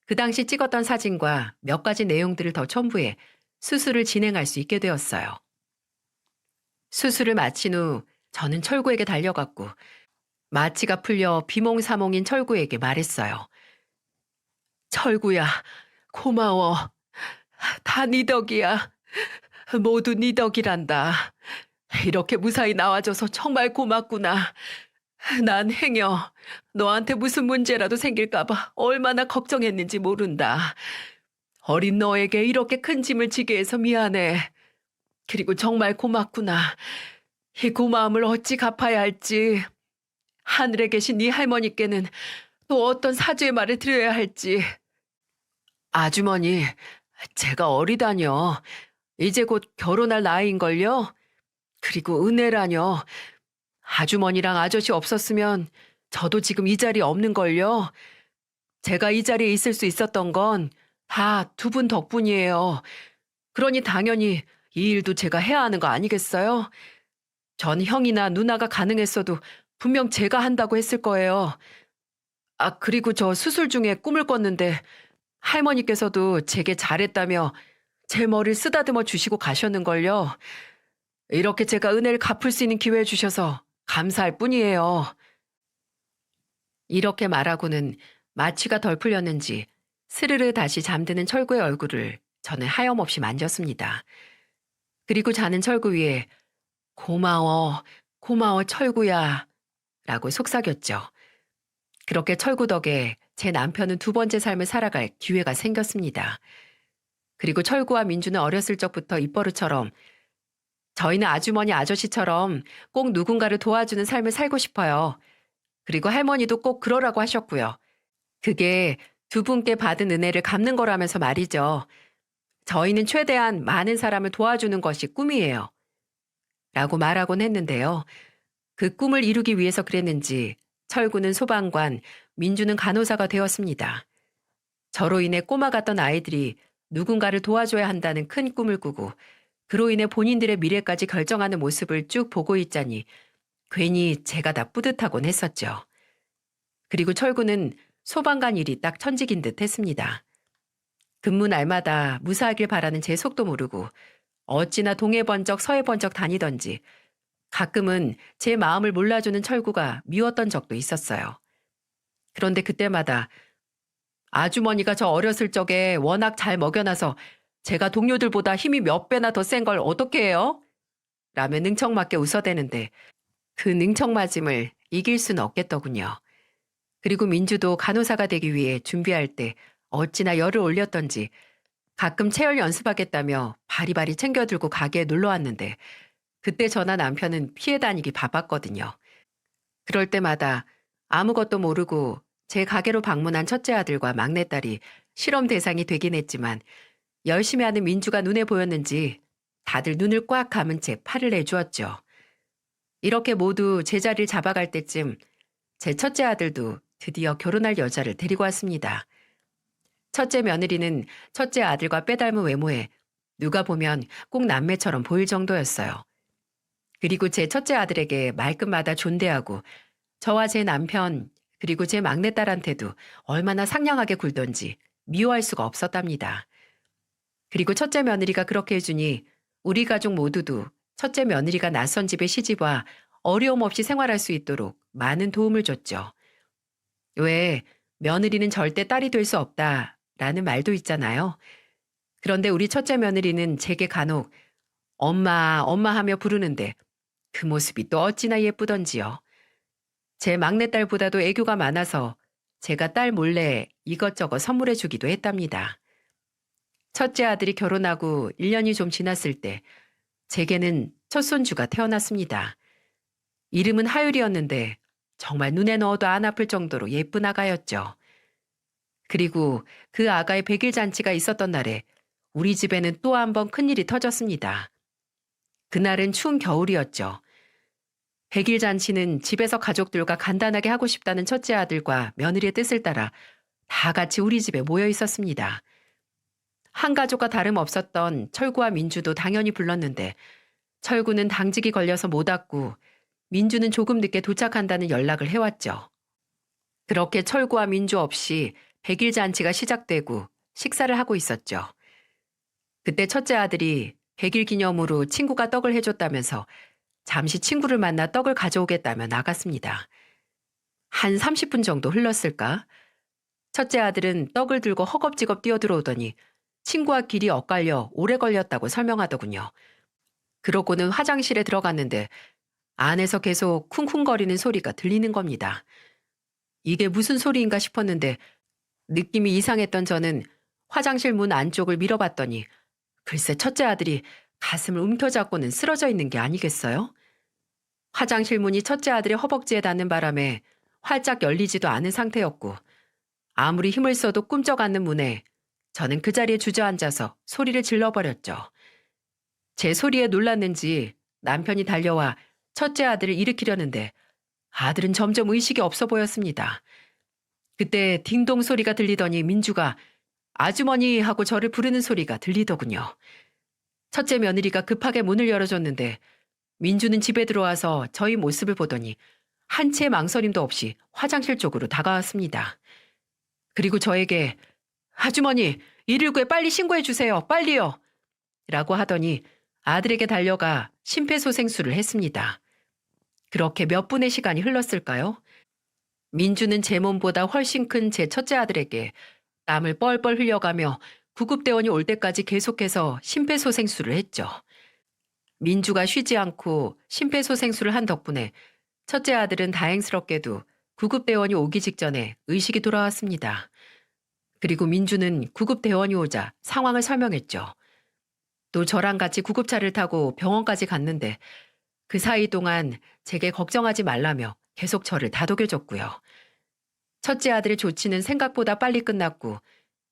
그 당시 찍었던 사진과 몇 가지 내용들을 더 첨부해 수술을 진행할 수 있게 되었어요. 수술을 마친 후 저는 철구에게 달려갔고 마취가 풀려 비몽사몽인 철구에게 말했어요. 철구야, 고마워. 다 네 덕이야. 모두 네 덕이란다. 이렇게 무사히 나와줘서 정말 고맙구나. 난 행여 너한테 무슨 문제라도 생길까봐 얼마나 걱정했는지 모른다. 어린 너에게 이렇게 큰 짐을 지게 해서 미안해. 그리고 정말 고맙구나. 이 고마움을 어찌 갚아야 할지, 하늘에 계신 네 할머니께는 또 어떤 사죄의 말을 드려야 할지. 아주머니, 제가 어리다뇨. 이제 곧 결혼할 나이인걸요? 그리고 은혜라뇨. 아주머니랑 아저씨 없었으면 저도 지금 이 자리에 없는걸요. 제가 이 자리에 있을 수 있었던 건 다 두 분 덕분이에요. 그러니 당연히 이 일도 제가 해야 하는 거 아니겠어요? 전 형이나 누나가 가능했어도 분명 제가 한다고 했을 거예요. 아, 그리고 저 수술 중에 꿈을 꿨는데 할머니께서도 제게 잘했다며 제 머리를 쓰다듬어 주시고 가셨는걸요. 이렇게 제가 은혜를 갚을 수 있는 기회 주셔서 감사할 뿐이에요. 이렇게 말하고는 마취가 덜 풀렸는지 스르르 다시 잠드는 철구의 얼굴을 저는 하염없이 만졌습니다. 그리고 자는 철구 위에 고마워, 고마워 철구야 라고 속삭였죠. 그렇게 철구 덕에 제 남편은 두 번째 삶을 살아갈 기회가 생겼습니다. 그리고 철구와 민주는 어렸을 적부터 입버릇처럼 저희는 아주머니 아저씨처럼 꼭 누군가를 도와주는 삶을 살고 싶어요. 그리고 할머니도 꼭 그러라고 하셨고요. 그게 두 분께 받은 은혜를 갚는 거라면서 말이죠. 저희는 최대한 많은 사람을 도와주는 것이 꿈이에요. 라고 말하곤 했는데요. 그 꿈을 이루기 위해서 그랬는지 철구는 소방관, 민주는 간호사가 되었습니다. 저로 인해 꼬마 같던 아이들이 누군가를 도와줘야 한다는 큰 꿈을 꾸고 그로 인해 본인들의 미래까지 결정하는 모습을 쭉 보고 있자니 괜히 제가 다 뿌듯하곤 했었죠. 그리고 철구는 소방관 일이 딱 천직인 듯 했습니다. 근무 날마다 무사하길 바라는 제 속도 모르고 어찌나 동해 번쩍 서해 번쩍 다니던지 가끔은 제 마음을 몰라주는 철구가 미웠던 적도 있었어요. 그런데 그때마다 아주머니가 저 어렸을 적에 워낙 잘 먹여놔서 제가 동료들보다 힘이 몇 배나 더 센 걸 어떻게 해요? 라며 능청맞게 웃어대는데 그 능청맞음을 이길 수는 없겠더군요. 그리고 민주도 간호사가 되기 위해 준비할 때 어찌나 열을 올렸던지 가끔 체열 연습하겠다며 바리바리 챙겨들고 가게에 놀러왔는데 그때 저나 남편은 피해 다니기 바빴거든요. 그럴 때마다 아무것도 모르고 제 가게로 방문한 첫째 아들과 막내딸이 실험 대상이 되긴 했지만 열심히 하는 민주가 눈에 보였는지 다들 눈을 꽉 감은 채 팔을 내주었죠. 이렇게 모두 제 자리를 잡아갈 때쯤 제 첫째 아들도 드디어 결혼할 여자를 데리고 왔습니다. 첫째 며느리는 첫째 아들과 빼닮은 외모에 누가 보면 꼭 남매처럼 보일 정도였어요. 그리고 제 첫째 아들에게 말끝마다 존대하고 저와 제 남편 그리고 제 막내딸한테도 얼마나 상냥하게 굴던지 미워할 수가 없었답니다. 그리고 첫째 며느리가 그렇게 해주니 우리 가족 모두도 첫째 며느리가 낯선 집에 시집와 어려움 없이 생활할 수 있도록 많은 도움을 줬죠. 왜 며느리는 절대 딸이 될 수 없다라는 말도 있잖아요. 그런데 우리 첫째 며느리는 제게 간혹 엄마, 엄마 하며 부르는데 그 모습이 또 어찌나 예쁘던지요. 제 막내딸보다도 애교가 많아서 제가 딸 몰래 이것저것 선물해 주기도 했답니다. 첫째 아들이 결혼하고 1년이 좀 지났을 때 제게는 첫 손주가 태어났습니다. 이름은 하율이었는데 정말 눈에 넣어도 안 아플 정도로 예쁜 아가였죠. 그리고 그 아가의 100일 잔치가 있었던 날에 우리 집에는 또 한 번 큰일이 터졌습니다. 그날은 추운 겨울이었죠. 100일 잔치는 집에서 가족들과 간단하게 하고 싶다는 첫째 아들과 며느리의 뜻을 따라 다 같이 우리 집에 모여 있었습니다. 한 가족과 다름없었던 철구와 민주도 당연히 불렀는데 철구는 당직이 걸려서 못 왔고 민주는 조금 늦게 도착한다는 연락을 해왔죠. 그렇게 철구와 민주 없이 100일 잔치가 시작되고 식사를 하고 있었죠. 그때 첫째 아들이 100일 기념으로 친구가 떡을 해줬다면서 잠시 친구를 만나 떡을 가져오겠다며 나갔습니다. 한 30분 정도 흘렀을까? 첫째 아들은 떡을 들고 허겁지겁 뛰어들어오더니 친구와 길이 엇갈려 오래 걸렸다고 설명하더군요. 그러고는 화장실에 들어갔는데 안에서 계속 쿵쿵거리는 소리가 들리는 겁니다. 이게 무슨 소리인가 싶었는데 느낌이 이상했던 저는 화장실 문 안쪽을 밀어봤더니 글쎄 첫째 아들이 가슴을 움켜잡고는 쓰러져 있는 게 아니겠어요? 화장실 문이 첫째 아들의 허벅지에 닿는 바람에 활짝 열리지도 않은 상태였고 아무리 힘을 써도 꿈쩍 않는 문에 저는 그 자리에 주저앉아서 소리를 질러버렸죠. 제 소리에 놀랐는지 남편이 달려와 첫째 아들을 일으키려는데 아들은 점점 의식이 없어 보였습니다. 그때 딩동 소리가 들리더니 민주가 아주머니 하고 저를 부르는 소리가 들리더군요. 첫째 며느리가 급하게 문을 열어줬는데 민주는 집에 들어와서 저희 모습을 보더니 한 채의 망설임도 없이 화장실 쪽으로 다가왔습니다. 그리고 저에게 아주머니 119에 빨리 신고해 주세요. 빨리요. 라고 하더니 아들에게 달려가 심폐소생술을 했습니다. 그렇게 몇 분의 시간이 흘렀을까요? 민주는 제 몸보다 훨씬 큰 제 첫째 아들에게 땀을 뻘뻘 흘려가며 구급대원이 올 때까지 계속해서 심폐소생술을 했죠. 민주가 쉬지 않고 심폐소생술을 한 덕분에 첫째 아들은 다행스럽게도 구급대원이 오기 직전에 의식이 돌아왔습니다. 그리고 민주는 구급대원이 오자 상황을 설명했죠. 또 저랑 같이 구급차를 타고 병원까지 갔는데 그 사이 동안 제게 걱정하지 말라며 계속 저를 다독여줬고요. 첫째 아들의 조치는 생각보다 빨리 끝났고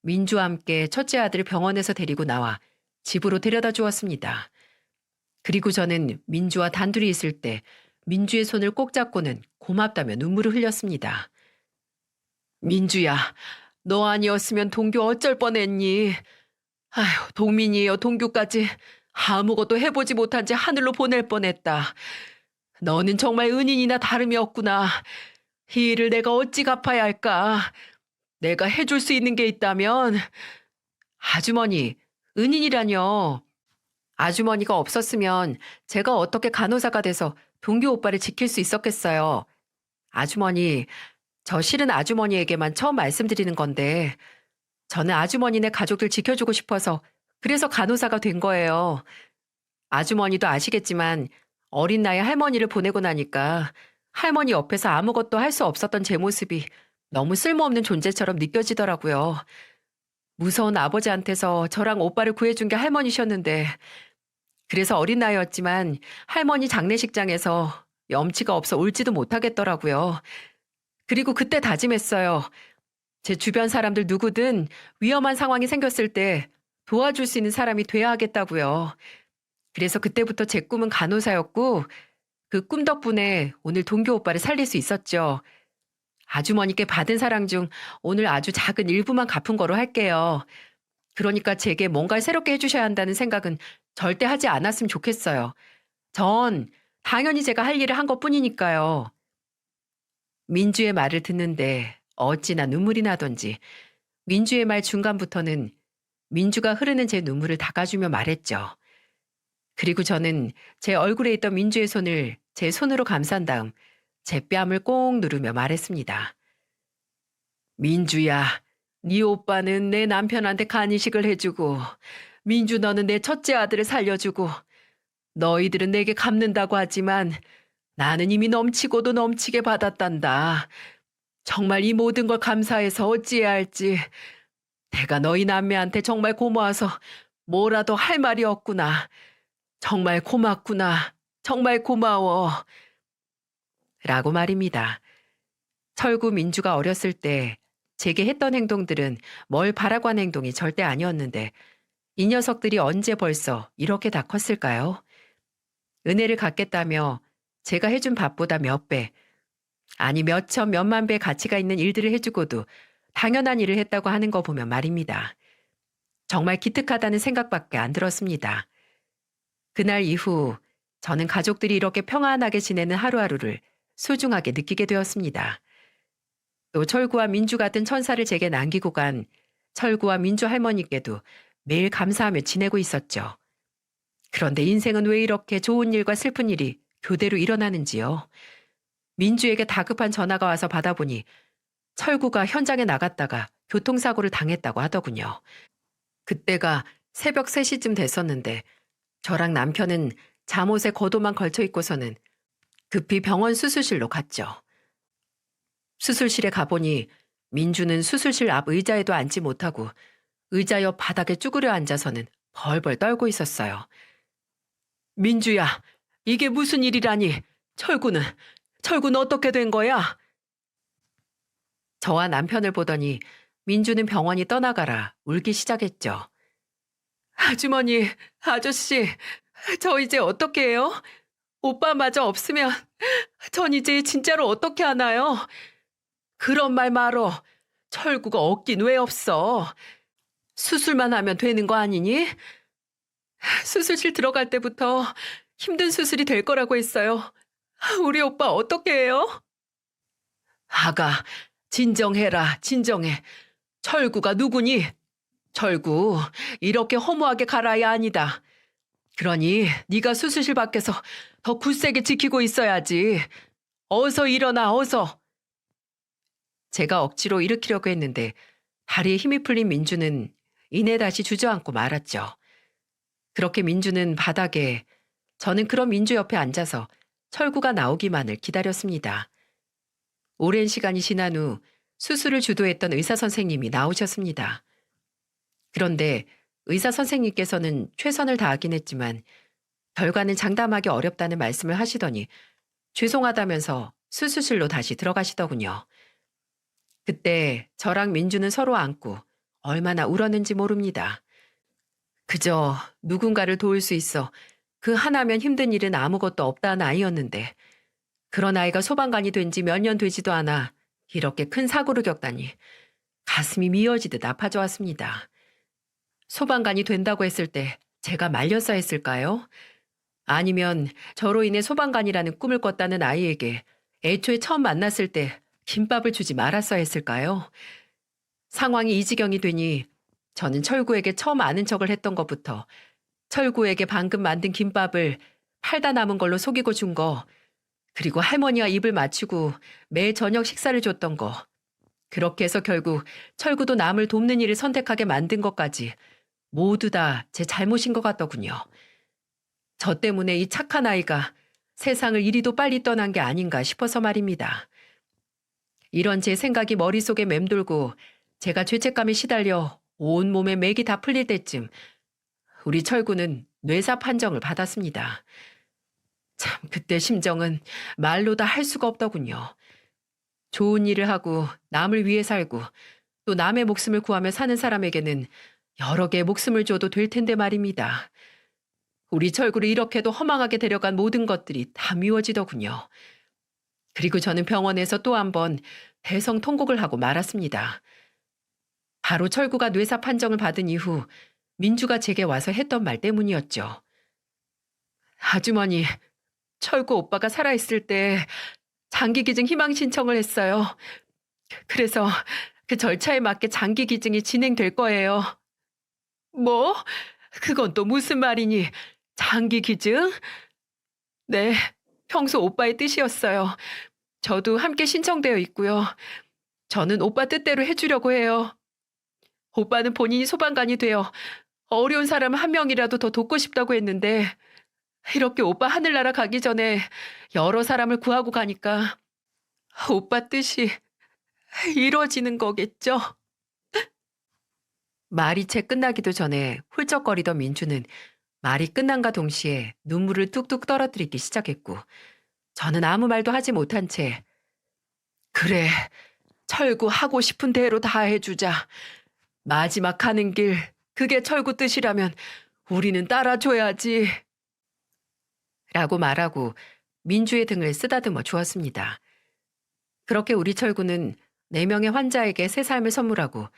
민주와 함께 첫째 아들을 병원에서 데리고 나와 집으로 데려다 주었습니다. 그리고 저는 민주와 단둘이 있을 때 민주의 손을 꼭 잡고는 고맙다며 눈물을 흘렸습니다. 민주야, 너 아니었으면 동규 어쩔 뻔했니? 아휴, 동민이에요, 동규까지 아무것도 해보지 못한 채 하늘로 보낼 뻔했다. 너는 정말 은인이나 다름이 없구나. 이 일을 내가 어찌 갚아야 할까? 내가 해줄 수 있는 게 있다면... 아주머니, 은인이라뇨. 아주머니가 없었으면 제가 어떻게 간호사가 돼서 동규 오빠를 지킬 수 있었겠어요. 아주머니, 저 실은 아주머니에게만 처음 말씀드리는 건데 저는 아주머니네 가족들 지켜주고 싶어서 그래서 간호사가 된 거예요. 아주머니도 아시겠지만 어린 나이에 할머니를 보내고 나니까 할머니 옆에서 아무것도 할 수 없었던 제 모습이 너무 쓸모없는 존재처럼 느껴지더라고요. 무서운 아버지한테서 저랑 오빠를 구해준 게 할머니셨는데 그래서 어린 나이였지만 할머니 장례식장에서 염치가 없어 울지도 못하겠더라고요. 그리고 그때 다짐했어요. 제 주변 사람들 누구든 위험한 상황이 생겼을 때 도와줄 수 있는 사람이 돼야 하겠다고요. 그래서 그때부터 제 꿈은 간호사였고 그 꿈 덕분에 오늘 동규 오빠를 살릴 수 있었죠. 아주머니께 받은 사랑 중 오늘 아주 작은 일부만 갚은 거로 할게요. 그러니까 제게 뭔가 새롭게 해주셔야 한다는 생각은 절대 하지 않았으면 좋겠어요. 전 당연히 제가 할 일을 한 것뿐이니까요. 민주의 말을 듣는데 어찌나 눈물이 나던지 민주의 말 중간부터는 민주가 흐르는 제 눈물을 닦아주며 말했죠. 그리고 저는 제 얼굴에 있던 민주의 손을 제 손으로 감싼 다음 제 뺨을 꼭 누르며 말했습니다. 민주야, 네 오빠는 내 남편한테 간이식을 해주고 민주 너는 내 첫째 아들을 살려주고 너희들은 내게 갚는다고 하지만 나는 이미 넘치고도 넘치게 받았단다. 정말 이 모든 걸 감사해서 어찌해야 할지. 내가 너희 남매한테 정말 고마워서 뭐라도 할 말이 없구나. 정말 고맙구나. 정말 고마워. 라고 말입니다. 철구 민주가 어렸을 때 제게 했던 행동들은 뭘 바라고 한 행동이 절대 아니었는데 이 녀석들이 언제 벌써 이렇게 다 컸을까요? 은혜를 갚겠다며 제가 해준 밥보다 몇 배, 아니 몇천 몇만 배 가치가 있는 일들을 해주고도 당연한 일을 했다고 하는 거 보면 말입니다. 정말 기특하다는 생각밖에 안 들었습니다. 그날 이후 저는 가족들이 이렇게 평안하게 지내는 하루하루를 소중하게 느끼게 되었습니다. 또 철구와 민주 같은 천사를 제게 남기고 간 철구와 민주 할머니께도 매일 감사하며 지내고 있었죠. 그런데 인생은 왜 이렇게 좋은 일과 슬픈 일이 교대로 일어나는지요. 민주에게 다급한 전화가 와서 받아보니 철구가 현장에 나갔다가 교통사고를 당했다고 하더군요. 그때가 새벽 3시쯤 됐었는데 저랑 남편은 잠옷에 겉옷만 걸쳐 입고서는 급히 병원 수술실로 갔죠. 수술실에 가보니 민주는 수술실 앞 의자에도 앉지 못하고 의자 옆 바닥에 쭈그려 앉아서는 벌벌 떨고 있었어요. 민주야, 이게 무슨 일이라니? 철구는 어떻게 된 거야? 저와 남편을 보더니 민주는 병원이 떠나가라 울기 시작했죠. 아주머니, 아저씨, 저 이제 어떻게 해요? 오빠마저 없으면 전 이제 진짜로 어떻게 하나요? 그런 말 말어. 철구가 없긴 왜 없어? 수술만 하면 되는 거 아니니? 수술실 들어갈 때부터 힘든 수술이 될 거라고 했어요. 우리 오빠 어떻게 해요? 아가, 진정해라, 진정해. 철구가 누구니? 철구, 이렇게 허무하게 가라야 아니다. 그러니 네가 수술실 밖에서 더 굳세게 지키고 있어야지. 어서 일어나, 어서. 제가 억지로 일으키려고 했는데 다리에 힘이 풀린 민주는 이내 다시 주저앉고 말았죠. 그렇게 민주는 바닥에, 저는 그런 민주 옆에 앉아서 철구가 나오기만을 기다렸습니다. 오랜 시간이 지난 후 수술을 주도했던 의사 선생님이 나오셨습니다. 그런데 의사 선생님께서는 최선을 다하긴 했지만 결과는 장담하기 어렵다는 말씀을 하시더니 죄송하다면서 수술실로 다시 들어가시더군요. 그때 저랑 민주는 서로 안고 얼마나 울었는지 모릅니다. 그저 누군가를 도울 수 있어 그 하나면 힘든 일은 아무것도 없다는 아이였는데 그런 아이가 소방관이 된 지 몇 년 되지도 않아 이렇게 큰 사고를 겪다니 가슴이 미어지듯 아파져 왔습니다. 소방관이 된다고 했을 때 제가 말렸어야 했을까요? 아니면 저로 인해 소방관이라는 꿈을 꿨다는 아이에게 애초에 처음 만났을 때 김밥을 주지 말았어야 했을까요? 상황이 이 지경이 되니 저는 철구에게 처음 아는 척을 했던 것부터 철구에게 방금 만든 김밥을 팔다 남은 걸로 속이고 준 거, 그리고 할머니와 입을 맞추고 매 저녁 식사를 줬던 거, 그렇게 해서 결국 철구도 남을 돕는 일을 선택하게 만든 것까지 모두 다 제 잘못인 것 같더군요. 저 때문에 이 착한 아이가 세상을 이리도 빨리 떠난 게 아닌가 싶어서 말입니다. 이런 제 생각이 머릿속에 맴돌고 제가 죄책감에 시달려 온몸에 맥이 다 풀릴 때쯤 우리 철구는 뇌사 판정을 받았습니다. 참 그때 심정은 말로 다 할 수가 없더군요. 좋은 일을 하고 남을 위해 살고 또 남의 목숨을 구하며 사는 사람에게는 여러 개의 목숨을 줘도 될 텐데 말입니다. 우리 철구를 이렇게도 허망하게 데려간 모든 것들이 다 미워지더군요. 그리고 저는 병원에서 또 한 번 대성통곡을 하고 말았습니다. 바로 철구가 뇌사 판정을 받은 이후 민주가 제게 와서 했던 말 때문이었죠. 아주머니, 철구 오빠가 살아있을 때 장기기증 희망 신청을 했어요. 그래서 그 절차에 맞게 장기기증이 진행될 거예요. 뭐? 그건 또 무슨 말이니? 장기기증? 네, 평소 오빠의 뜻이었어요. 저도 함께 신청되어 있고요. 저는 오빠 뜻대로 해주려고 해요. 오빠는 본인이 소방관이 되어 어려운 사람 한 명이라도 더 돕고 싶다고 했는데 이렇게 오빠 하늘나라 가기 전에 여러 사람을 구하고 가니까 오빠 뜻이 이루어지는 거겠죠? 말이 채 끝나기도 전에 훌쩍거리던 민주는 말이 끝난과 동시에 눈물을 뚝뚝 떨어뜨리기 시작했고 저는 아무 말도 하지 못한 채 그래, 철구 하고 싶은 대로 다 해주자. 마지막 가는 길, 그게 철구 뜻이라면 우리는 따라줘야지. 라고 말하고 민주의 등을 쓰다듬어 주었습니다. 그렇게 우리 철구는 4명의 환자에게 새 삶을 선물하고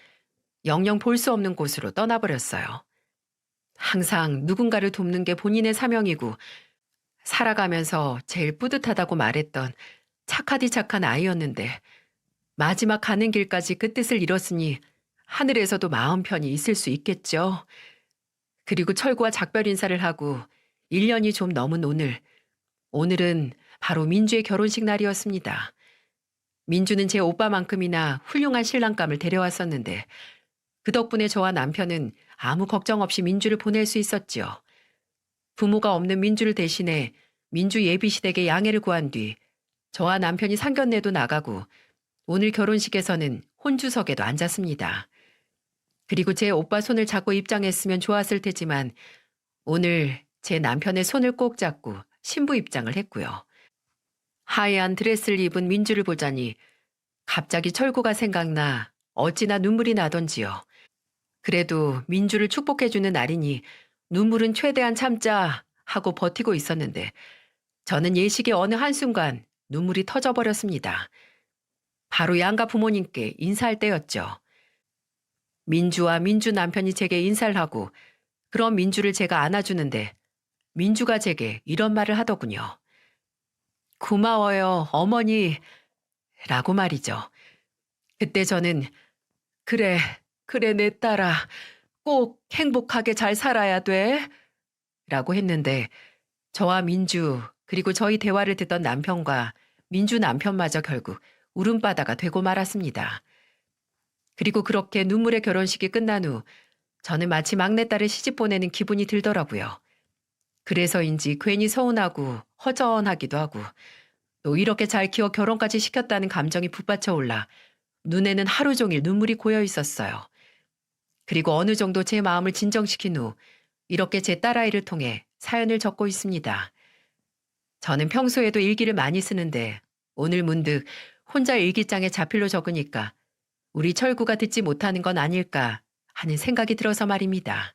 영영 볼 수 없는 곳으로 떠나버렸어요. 항상 누군가를 돕는 게 본인의 사명이고 살아가면서 제일 뿌듯하다고 말했던 착하디 착한 아이였는데 마지막 가는 길까지 그 뜻을 이뤘으니 하늘에서도 마음 편히 있을 수 있겠죠. 그리고 철구와 작별 인사를 하고 1년이 좀 넘은 오늘은 바로 민주의 결혼식 날이었습니다. 민주는 제 오빠만큼이나 훌륭한 신랑감을 데려왔었는데 그 덕분에 저와 남편은 아무 걱정 없이 민주를 보낼 수 있었지요. 부모가 없는 민주를 대신해 민주 예비시댁에 양해를 구한 뒤 저와 남편이 상견례도 나가고 오늘 결혼식에서는 혼주석에도 앉았습니다. 그리고 제 오빠 손을 잡고 입장했으면 좋았을 테지만 오늘 제 남편의 손을 꼭 잡고 신부 입장을 했고요. 하얀 드레스를 입은 민주를 보자니 갑자기 철구가 생각나 어찌나 눈물이 나던지요. 그래도 민주를 축복해주는 날이니 눈물은 최대한 참자 하고 버티고 있었는데 저는 예식의 어느 한순간 눈물이 터져버렸습니다. 바로 양가 부모님께 인사할 때였죠. 민주와 민주 남편이 제게 인사를 하고 그런 민주를 제가 안아주는데 민주가 제게 이런 말을 하더군요. 고마워요, 어머니. 라고 말이죠. 그때 저는 그래 내 딸아. 꼭 행복하게 잘 살아야 돼. 라고 했는데 저와 민주 그리고 저희 대화를 듣던 남편과 민주 남편마저 결국 울음바다가 되고 말았습니다. 그리고 그렇게 눈물의 결혼식이 끝난 후 저는 마치 막내딸을 시집 보내는 기분이 들더라고요. 그래서인지 괜히 서운하고 허전하기도 하고 또 이렇게 잘 키워 결혼까지 시켰다는 감정이 북받쳐 올라 눈에는 하루 종일 눈물이 고여 있었어요. 그리고 어느 정도 제 마음을 진정시킨 후 이렇게 제 딸아이를 통해 사연을 적고 있습니다. 저는 평소에도 일기를 많이 쓰는데 오늘 문득 혼자 일기장에 자필로 적으니까 우리 철구가 듣지 못하는 건 아닐까 하는 생각이 들어서 말입니다.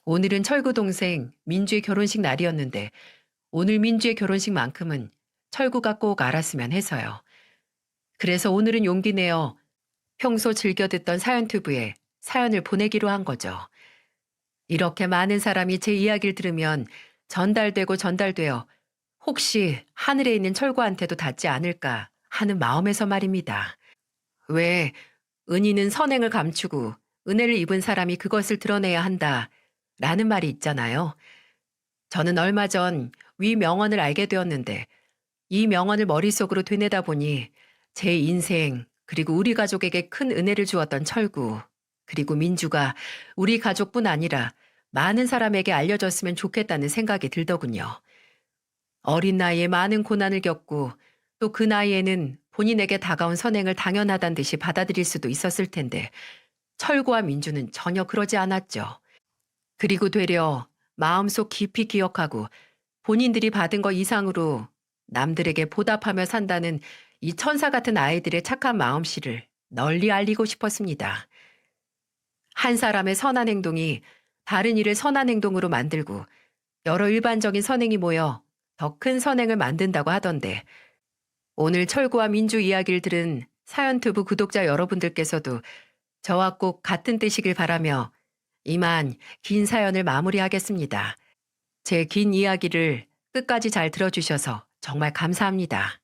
오늘은 철구 동생 민주의 결혼식 날이었는데 오늘 민주의 결혼식만큼은 철구가 꼭 알았으면 해서요. 그래서 오늘은 용기 내어 평소 즐겨 듣던 사연튜브에 사연을 보내기로 한 거죠. 이렇게 많은 사람이 제 이야기를 들으면 전달되어 혹시 하늘에 있는 철구한테도 닿지 않을까 하는 마음에서 말입니다. 왜 은희는 선행을 감추고 은혜를 입은 사람이 그것을 드러내야 한다 라는 말이 있잖아요. 저는 얼마 전 위 명언을 알게 되었는데 이 명언을 머릿속으로 되뇌다 보니 제 인생 그리고 우리 가족에게 큰 은혜를 주었던 철구 그리고 민주가 우리 가족뿐 아니라 많은 사람에게 알려졌으면 좋겠다는 생각이 들더군요. 어린 나이에 많은 고난을 겪고 또 그 나이에는 본인에게 다가온 선행을 당연하단 듯이 받아들일 수도 있었을 텐데 철구와 민주는 전혀 그러지 않았죠. 그리고 되려 마음속 깊이 기억하고 본인들이 받은 것 이상으로 남들에게 보답하며 산다는 이 천사 같은 아이들의 착한 마음씨를 널리 알리고 싶었습니다. 한 사람의 선한 행동이 다른 일을 선한 행동으로 만들고 여러 일반적인 선행이 모여 더 큰 선행을 만든다고 하던데 오늘 철구와 민주 이야기를 들은 사연투부 구독자 여러분들께서도 저와 꼭 같은 뜻이길 바라며 이만 긴 사연을 마무리하겠습니다. 제 긴 이야기를 끝까지 잘 들어주셔서 정말 감사합니다.